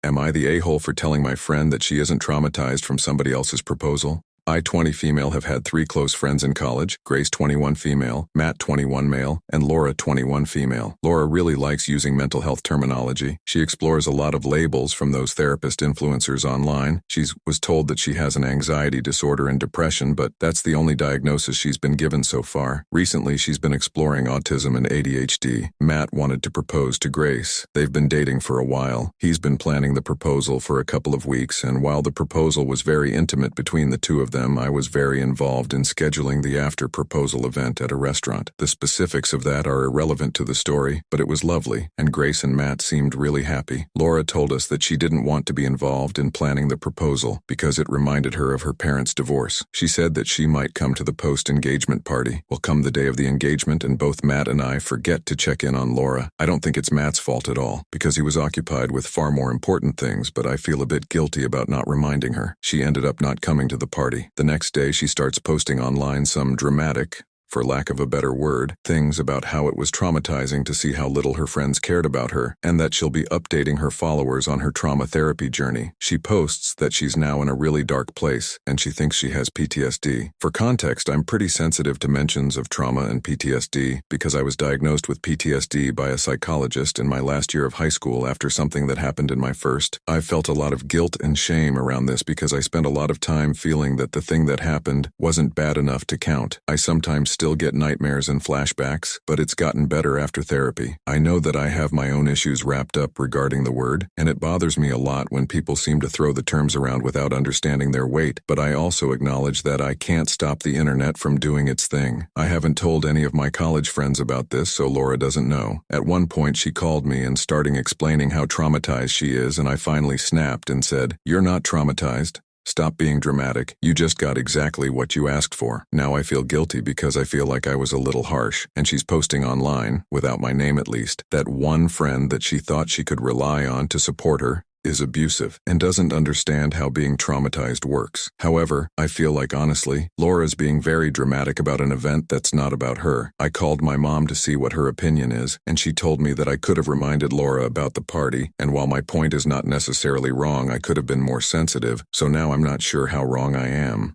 Am I the a-hole for telling my friend that she isn't traumatized from somebody else's proposal? I, 20 female, have had 3 close friends in college, Grace, 21 female, Matt, 21 male, and Laura, 21 female. Laura really likes using mental health terminology. She explores a lot of labels from those therapist influencers online. She was told that she has an anxiety disorder and depression, but that's the only diagnosis she's been given so far. Recently, she's been exploring autism and ADHD. Matt wanted to propose to Grace. They've been dating for a while. He's been planning the proposal for a couple of weeks, and while the proposal was very intimate between the two of them, I was very involved in scheduling the after-proposal event at a restaurant. The specifics of that are irrelevant to the story, but it was lovely, and Grace and Matt seemed really happy. Laura told us that she didn't want to be involved in planning the proposal because it reminded her of her parents' divorce. She said that she might come to the post-engagement party. Well, come the day of the engagement, and both Matt and I forget to check in on Laura. I don't think it's Matt's fault at all, because he was occupied with far more important things, but I feel a bit guilty about not reminding her. She ended up not coming to the party. The next day, she starts posting online some dramatic, for lack of a better word, things about how it was traumatizing to see how little her friends cared about her, and that she'll be updating her followers on her trauma therapy journey. She posts that she's now in a really dark place, and she thinks she has PTSD. For context, I'm pretty sensitive to mentions of trauma and PTSD because I was diagnosed with PTSD by a psychologist in my last year of high school after something that happened in my first. I've felt a lot of guilt and shame around this because I spent a lot of time feeling that the thing that happened wasn't bad enough to count. I sometimes still get nightmares and flashbacks, but it's gotten better after therapy. I know that I have my own issues wrapped up regarding the word, and it bothers me a lot when people seem to throw the terms around without understanding their weight, but I also acknowledge that I can't stop the internet from doing its thing. I haven't told any of my college friends about this, so Laura doesn't know. At one point, she called me and starting explaining how traumatized she is, and I finally snapped and said, "You're not traumatized. Stop being dramatic. You just got exactly what you asked for." Now I feel guilty because I feel like I was a little harsh, and she's posting online, without my name at least, that one friend that she thought she could rely on to support her is abusive and doesn't understand how being traumatized works. However, I feel like honestly, Laura's being very dramatic about an event that's not about her. I called my mom to see what her opinion is, and she told me that I could have reminded Laura about the party, and while my point is not necessarily wrong, I could have been more sensitive, so now I'm not sure how wrong I am.